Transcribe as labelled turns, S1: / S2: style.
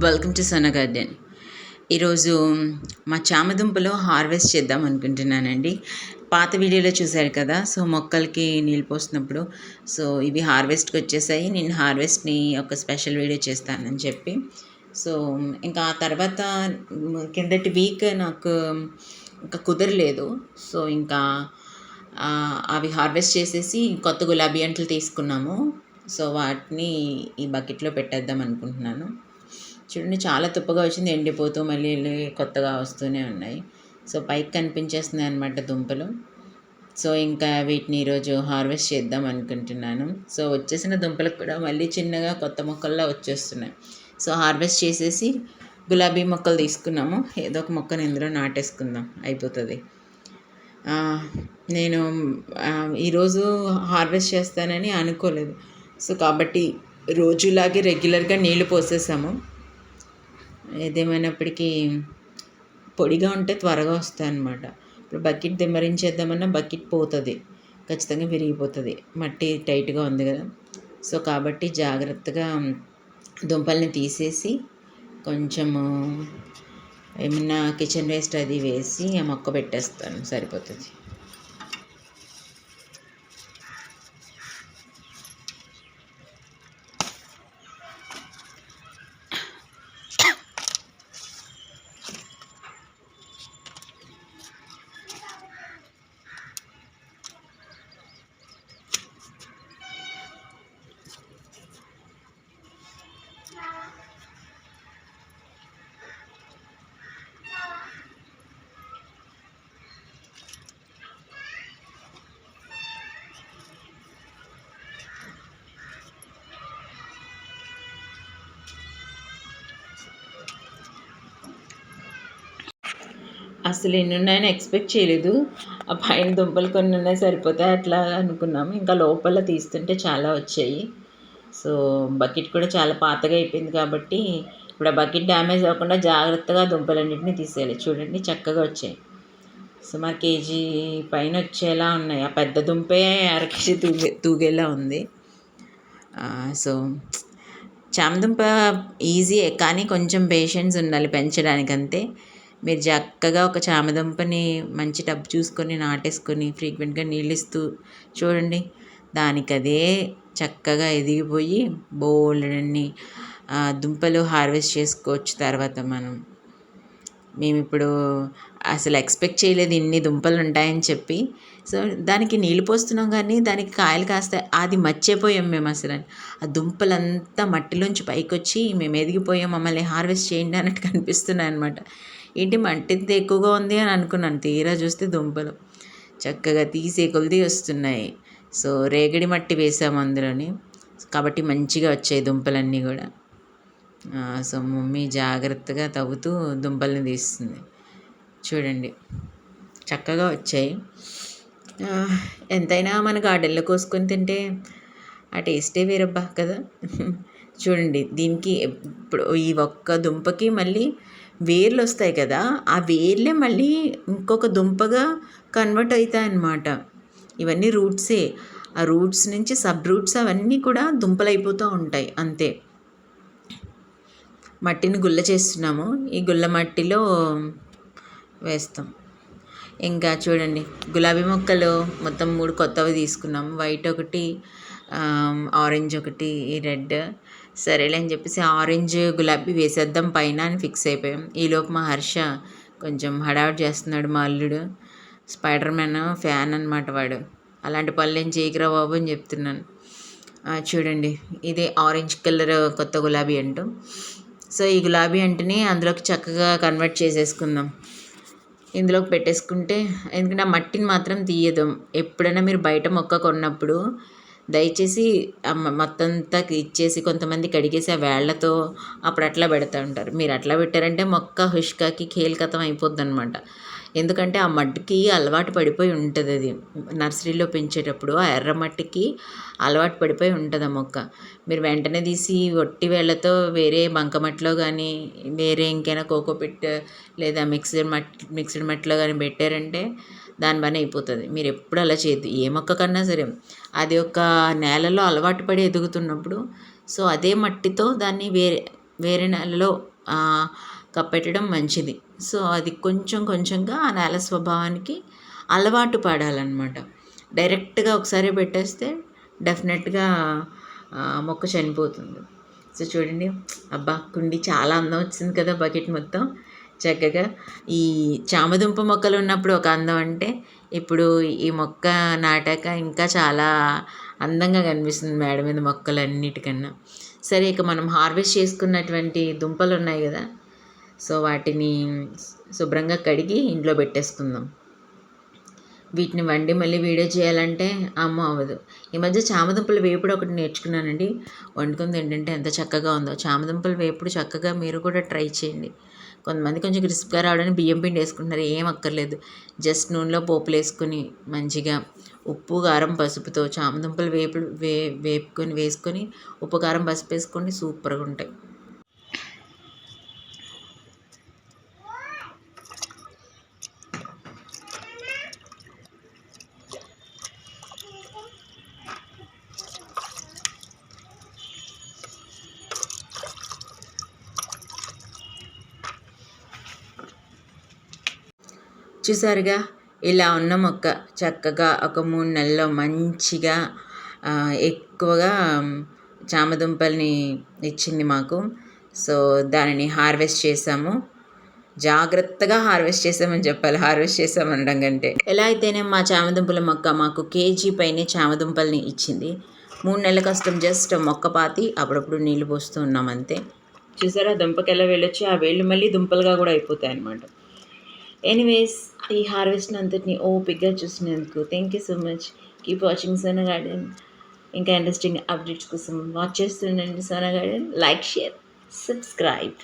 S1: Welcome to Sona garden. ఈరోజు మా చామదుంపలు harvest చేద్దాం అనుకుంటున్నానండి. పాత వీడియోలో చూశారు కదా, సో మొక్కలకి నీళ్ళు పోసినప్పుడు సో ఇవి హార్వెస్ట్కి వచ్చేసాయి. నేను హార్వెస్ట్ని ఒక స్పెషల్ వీడియో చేస్తానని చెప్పి సో ఇంకా ఆ తర్వాత కిందటి వీక్ నాకు ఇంకా కుదరలేదు. సో ఇంకా అవి హార్వెస్ట్ చేసేసి కొత్త గులాబీ అంట్లు తీసుకున్నాము. సో వాటిని ఈ బకెట్లో పెట్టేద్దాం అనుకుంటున్నాను. చూడండి, చాలా తుప్పగా వచ్చింది, ఎండిపోతూ మళ్ళీ కొత్తగా వస్తూనే ఉన్నాయి. సో పైకి కనిపించేస్తున్నాయి అన్నమాట దుంపలు. సో ఇంకా వీటిని ఈరోజు హార్వెస్ట్ చేద్దాం అనుకుంటున్నాను. సో వచ్చేసిన దుంపలకు కూడా మళ్ళీ చిన్నగా కొత్త మొక్కల్లో వచ్చేస్తున్నాయి. సో హార్వెస్ట్ చేసేసి గులాబీ మొక్కలు తీసుకున్నాము. ఏదో ఒక మొక్కను ఇందులో నాటేసుకుందాం, అయిపోతుంది. నేను ఈరోజు హార్వెస్ట్ చేస్తానని అనుకోలేదు. సో కాబట్టి రోజులాగే రెగ్యులర్గా నీళ్లు పోసేసాము. ఏదేమైనప్పటికీ పొడిగా ఉంటే త్వరగా వస్తాయి అన్నమాట. ఇప్పుడు బకెట్ దిమ్మరించేద్దామన్నా బకెట్ పోతుంది, ఖచ్చితంగా విరిగిపోతుంది, మట్టి టైట్గా ఉంది కదా. సో కాబట్టి జాగ్రత్తగా దుంపల్ని తీసేసి కొంచెము ఏమన్నా కిచెన్ వేస్ట్ అది వేసి ఆ మొక్క పెట్టేస్తాను, సరిపోతుంది. అసలు ఎన్ని ఉన్నాయని ఎక్స్పెక్ట్ చేయలేదు. ఆ పైన దుంపలు కొన్ని ఉన్నాయి, సరిపోతాయి అట్లా అనుకున్నాము. ఇంకా లోపల తీస్తుంటే చాలా వచ్చాయి. సో బకెట్ కూడా చాలా పాతగా అయిపోయింది కాబట్టి ఇప్పుడు ఆ బకెట్ డ్యామేజ్ అవ్వకుండా జాగ్రత్తగా దుంపలన్నింటినీ తీసేయాలి. చూడండి, చక్కగా వచ్చాయి. సుమారు కేజీ పైన వచ్చేలా ఉన్నాయి. ఆ పెద్ద దుంపే అరకేజీ తూగేలా ఉంది. సో చామదుంప ఈజీయే, కానీ కొంచెం పేషెన్స్ ఉండాలి పెంచడానికంతే. మీరు చక్కగా ఒక చామదుంపని మంచి టబ్ చూసుకొని నాటేసుకొని ఫ్రీక్వెంట్గా నీళ్ళు ఇస్తూ చూడండి, దానికి అదే చక్కగా ఎదిగిపోయి బోల్డన్ని దుంపలు హార్వెస్ట్ చేసుకోవచ్చు. తర్వాత మేము ఇప్పుడు అసలు ఎక్స్పెక్ట్ చేయలేదు ఇన్ని దుంపలు ఉంటాయని చెప్పి. సో దానికి నీళ్ళు పోస్తున్నాం కానీ దానికి కాయలు కాస్తాయి అది మర్చిపోయాం మేము. అసలు ఆ దుంపలంతా మట్టిలోంచి పైకి వచ్చి మేము ఎదిగిపోయాం, మమ్మల్ని హార్వెస్ట్ చేయండి అన్నట్టు కనిపిస్తున్నాయి అనమాట. ఏంటి మట్టింత ఎక్కువగా ఉంది అని అనుకున్నాను, తీరా చూస్తే దుంపలు చక్కగా తీసే కొలిది వస్తున్నాయి. సో రేగడి మట్టి వేసాము అందులోని, కాబట్టి మంచిగా వచ్చాయి దుంపలన్నీ కూడా. సో మమ్మీ జాగ్రత్తగా తవ్వుతూ దుంపల్ని తీస్తుంది. చూడండి, చక్కగా వచ్చాయి. ఎంతైనా మన గార్డెన్లో కోసుకొని తింటే ఆ టేస్టే వేరబ్బా కదా. చూడండి, దీనికి ఇప్పుడు ఈ ఒక్క దుంపకి మళ్ళీ వేర్లు వస్తాయి కదా, ఆ వేర్లే మళ్ళీ ఇంకొక దుంపగా కన్వర్ట్ అవుతాయి అన్నమాట. ఇవన్నీ రూట్సే, ఆ రూట్స్ నుంచి సబ్ రూట్స్ అవన్నీ కూడా దుంపలు అయిపోతూ ఉంటాయి అంతే. మట్టిని గుల్ల చేస్తున్నాము, ఈ గుల్ల మట్టిలో వేస్తాం. ఇంకా చూడండి, గులాబీ మొక్కలు మొత్తం 3 కొత్తవి తీసుకున్నాము. వైట్ ఒకటి, ఆరెంజ్ ఒకటి, రెడ్. సరేలే అని చెప్పేసి ఆరెంజ్ గులాబీ వేసేద్దాం పైన అని ఫిక్స్ అయిపోయాం. ఈలోపు మా హర్ష కొంచెం హడావిడి చేస్తున్నాడు. మా అల్లుడు స్పైడర్ మ్యాన్ ఫ్యాన్ అనమాట వాడు. అలాంటి పనులు ఏం చేయకురా బాబు అని చెప్తున్నాను. చూడండి, ఇదే ఆరెంజ్ కలర్ కొత్త గులాబీ అంటూ. సో ఈ గులాబీ అంటుని అందులోకి చక్కగా కన్వర్ట్ చేసేసుకుందాం, ఇందులోకి పెట్టేసుకుంటే. ఎందుకంటే ఆ మట్టిని మాత్రం తీయదు. ఎప్పుడైనా మీరు బయట మొక్క కొన్నప్పుడు దయచేసి మొత్తం అంతా ఇచ్చేసి కొంతమంది కడిగేసి ఆ వేళ్లతో అప్పుడు అట్లా పెడతా ఉంటారు. మీరు అట్లా పెట్టారంటే మొక్క హుష్కాకి ఖేల్కతం అయిపోద్ది అనమాట. ఎందుకంటే ఆ మట్టికి అలవాటు పడిపోయి ఉంటుంది. అది నర్సరీలో పెంచేటప్పుడు ఆ ఎర్ర మట్టికి అలవాటు పడిపోయి ఉంటుంది ఆ మొక్క. మీరు వెంటనే తీసి ఒట్టి వేళ్ళతో వేరే బంకమట్టిలో కానీ వేరే ఇంకైనా కోకోపిట్ లేదా మిక్స్డ్ మట్టిలో కానీ పెట్టారంటే దాని పని అయిపోతుంది. మీరు ఎప్పుడు అలా చేయద్దు, ఏ మొక్క కన్నా సరే. అది ఒక నేలలో అలవాటు పడి ఎదుగుతున్నప్పుడు సో అదే మట్టితో దాన్ని వేరే నేలలో కప్పెట్టడం మంచిది. సో, అది కొంచెం కొంచెంగా ఆ నేల స్వభావానికి అలవాటు పడాలనమాట. డైరెక్ట్‌గా ఒకసారే పెట్టేస్తే డెఫినెట్‌గా మొక్క చనిపోతుంది. సో, చూడండి అబ్బా! కుండీ చాలా అందం వచ్చింది కదా! బకెట్ మొత్తం చక్కగా. ఈ చామదుంప మొక్కలున్నప్పుడు ఒక అందం అంటే, ఇప్పుడు ఈ మొక్క నాటాక ఇంకా చాలా అందంగా కనిపిస్తుంది మేడ మీద మొక్కలన్నిటికన్నా. సరే ఇక మనం హార్వెస్ట్ చేసుకున్నటువంటి దుంపలున్నాయి గదా! సో, వాటిని శుభ్రంగా కడిగి ఇంట్లో పెట్టేసుకుందాం. వీటిని వండి మళ్ళీ వీడియో చేయాలంటే అమ్మో అవ్వదు. ఈ మధ్య చామదుంపల వేపుడు ఒకటి నేర్చుకున్నానండి. వండుకొని తింటుంటే ఎంత చక్కగా ఉందో. చామదుంపల వేపుడు చక్కగా మీరు కూడా ట్రై చేయండి. కొంతమంది కొంచెం క్రిస్ప్‌గా రావడానికి బియ్యం పిండి వేసుకుంటున్నారు. ఏం అక్కర్లేదు. జస్ట్ నూనెలో పోపులేసుకొని మంచిగా ఉప్పు, కారం, పసుపుతో చామదుంపలు వేపుకొని వేసుకొని ఉప్పు, కారం, పసుపు వేసుకోండి సూపర్‌గా ఉంటాయి. చూసారుగా ఇలా ఉన్న మొక్క చక్కగా ఒక 3 నెలల్లో మంచిగా ఎక్కువగా చామదుంపల్ని ఇచ్చింది మాకు. సో, దానిని హార్వెస్ట్ చేసాము. జాగ్రత్తగా హార్వెస్ట్ చేసామని చెప్పాలి. హార్వెస్ట్ చేసామనడం కంటే. ఎలా అయితేనే మా చామదుంపల మొక్క మాకు కేజీ పైనే చామదుంపల్ని ఇచ్చింది. 3 నెలల కష్టం జస్ట్ మొక్క పాతి అప్పుడప్పుడు నీళ్లు పోస్తూ ఉన్నాం అంతే. చూసారా దుంపకి ఎలా వెళ్ళొచ్చి ఆ వేళ్ళు మళ్ళీ దుంపలుగా కూడా అయిపోతాయి అన్నమాట. ఎనీవేస్ ఈ హార్వెస్ట్ని అంతటిని ఓపిక్గా చూసినందుకు thank you so much. Keep watching Sona Garden. ఇంకా ఇంట్రెస్టింగ్ అప్డేట్స్ కోసం వాచ్ చేస్తుండండి Sona Garden. Like, share, subscribe.